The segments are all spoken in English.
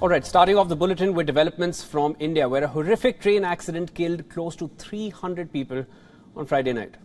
All right, starting off the bulletin with developments from India, where a horrific train accident killed close to 300 people on Friday night.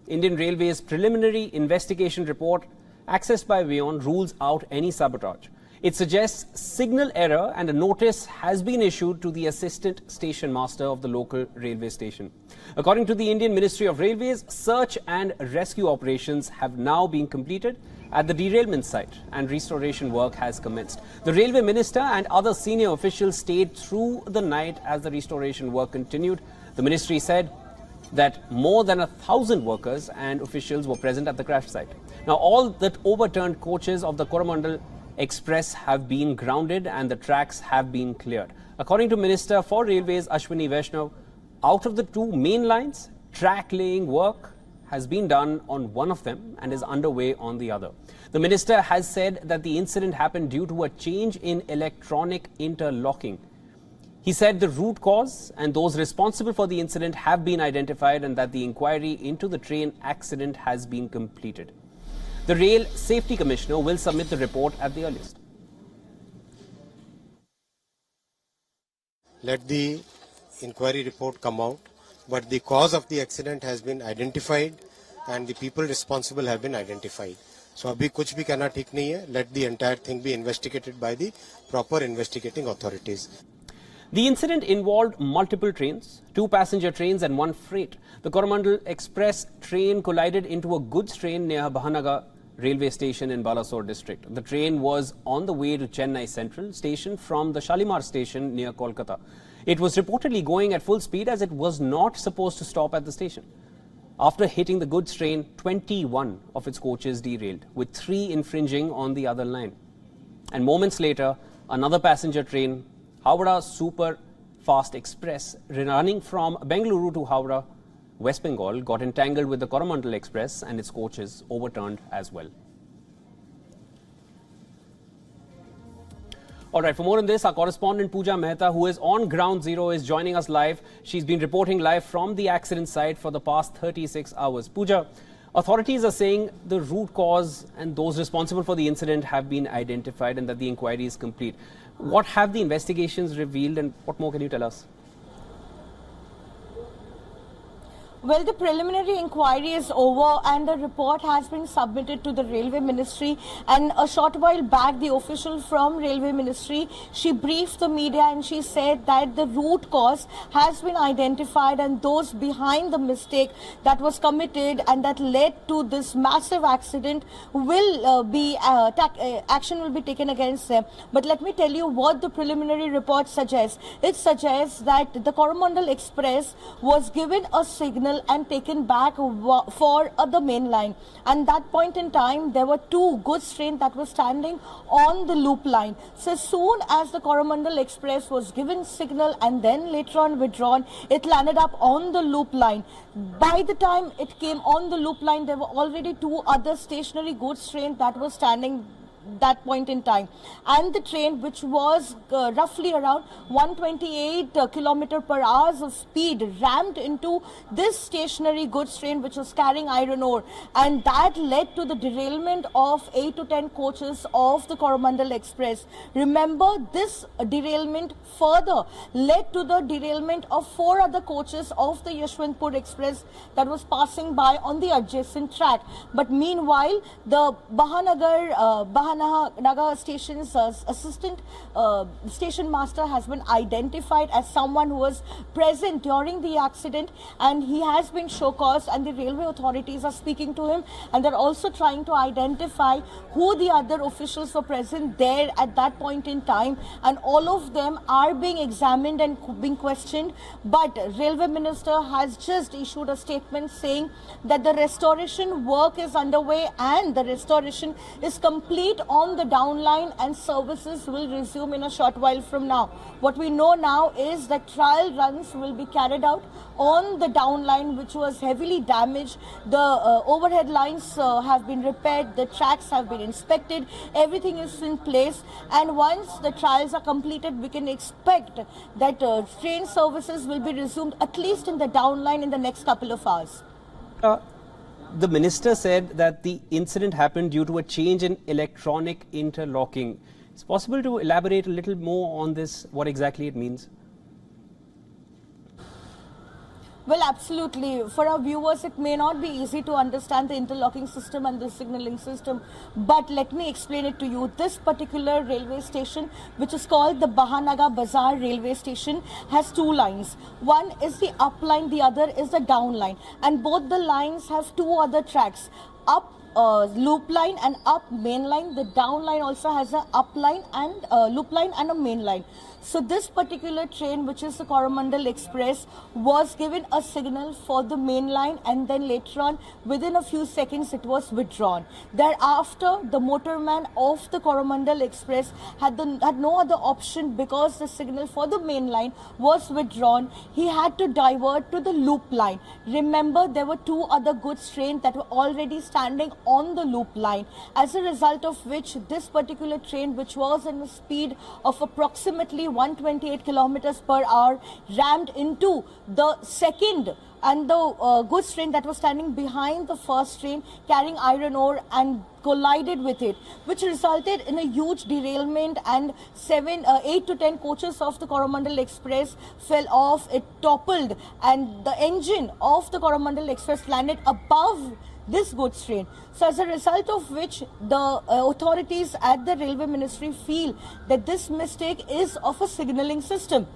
Indian Railways preliminary investigation report, accessed by WION, rules out any sabotage. It suggests signal error, and a notice has been issued to the assistant station master of the local railway station. According to the Indian Ministry of Railways, search and rescue operations have now been completed at the derailment site and restoration work has commenced. The railway minister and other senior officials stayed through the night as the restoration work continued. The ministry said that more than 1,000 workers and officials were present at the crash site. Now, all the overturned coaches of the Coromandel Express have been grounded and the tracks have been cleared. According to Minister for Railways Ashwini Vaishnav, out of the two main lines, track laying work has been done on one of them and is underway on the other. The minister has said that the incident happened due to a change in electronic interlocking. He said the root cause and those responsible for the incident have been identified and that the inquiry into the train accident has been completed. The Rail Safety Commissioner will submit the report at the earliest. Let the inquiry report come out, but the cause of the accident has been identified and the people responsible have been identified. So abhi kuch bhi कहना ठीक नहीं है. Let the entire thing be investigated by the proper investigating authorities. The incident involved multiple trains, 2 passenger trains and 1 freight. The Coromandel Express train collided into a goods train near Bahanagar railway station in Balasore district. The train was on the way to Chennai Central station from the Shalimar station near Kolkata. It was reportedly going at full speed as it was not supposed to stop at the station. After hitting the goods train, 21 of its coaches derailed, with 3 infringing on the other line. And moments later, another passenger train, Howrah Superfast Express, running from Bengaluru-Howrah, West Bengal, got entangled with the Coromandel Express and its coaches overturned as well. All right, for more on this, our correspondent Pooja Mehta, who is on ground zero, is joining us live. She's been reporting live from the accident site for the past 36 hours. Pooja, authorities are saying the root cause and those responsible for the incident have been identified and that the inquiry is complete. What have the investigations revealed and what more can you tell us? Well, the preliminary inquiry is over and the report has been submitted to the Railway Ministry, and a short while back the official from Railway Ministry, she briefed the media and she said that the root cause has been identified and those behind the mistake that was committed and that led to this massive accident will action will be taken against them. But let me tell you what the preliminary report suggests. It suggests that the Coromandel Express was given a signal and taken back for the main line, and that point in time there were 2 goods trains that were standing on the loop line. So as soon as the Coromandel Express was given signal and then later on withdrawn, it landed up on the loop line. By the time it came on the loop line, there were already 2 other stationary goods trains that were standing that point in time, and the train, which was roughly around 128 km/h of speed, rammed into this stationary goods train which was carrying iron ore, and that led to the derailment of 8 to 10 coaches of the Coromandel Express. Remember, this derailment further led to the derailment of 4 other coaches of the Yashwantpur Express that was passing by on the adjacent track. But meanwhile, the Bahanagar station's assistant station master has been identified as someone who was present during the accident, and he has been show-caused, and the railway authorities are speaking to him and they're also trying to identify who the other officials were present there at that point in time, and all of them are being examined and being questioned. But Railway Minister has just issued a statement saying that the restoration work is underway and the restoration is complete on the downline and services will resume in a short while from now. What we know now is that trial runs will be carried out on the downline, which was heavily damaged. The overhead lines have been repaired, the tracks have been inspected, everything is in place, and once the trials are completed, we can expect that train services will be resumed at least in the downline in the next couple of hours. The minister said that the incident happened due to a change in electronic interlocking. It's possible to elaborate a little more on this, what exactly it means? Well, absolutely. For our viewers, it may not be easy to understand the interlocking system and the signaling system, but let me explain it to you. This particular railway station, which is called the Bahanaga Bazaar railway station, has two lines. One is the up line, the other is the down line, and both the lines have two other tracks. Up loop line and up main line. The down line also has a up line and loop line and a main line. So this particular train, which is the Coromandel Express, was given a signal for the main line, and then later on, within a few seconds, it was withdrawn. Thereafter, the motorman of the Coromandel Express had no other option, because the signal for the main line was withdrawn. He had to divert to the loop line. Remember, there were two other goods trains that were already standing on the loop line, as a result of which this particular train, which was in a speed of approximately 128 kilometers per hour, rammed into the second and the goods train that was standing behind the first train carrying iron ore, and collided with it, which resulted in a huge derailment, and 8 to 10 coaches of the Coromandel Express fell off. It toppled, and the engine of the Coromandel Express landed above this goods train. So as a result of which, the authorities at the Railway Ministry feel that this mistake is of a signalling system.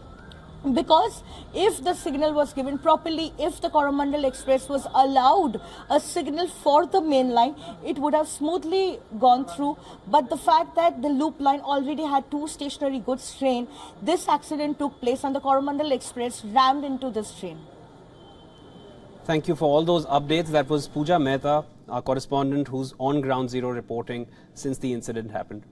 Because if the signal was given properly, if the Coromandel Express was allowed a signal for the main line, it would have smoothly gone through. But the fact that the loop line already had two stationary goods train, this accident took place and the Coromandel Express rammed into this train. Thank you for all those updates. That was Pooja Mehta, our correspondent, who's on ground zero reporting since the incident happened.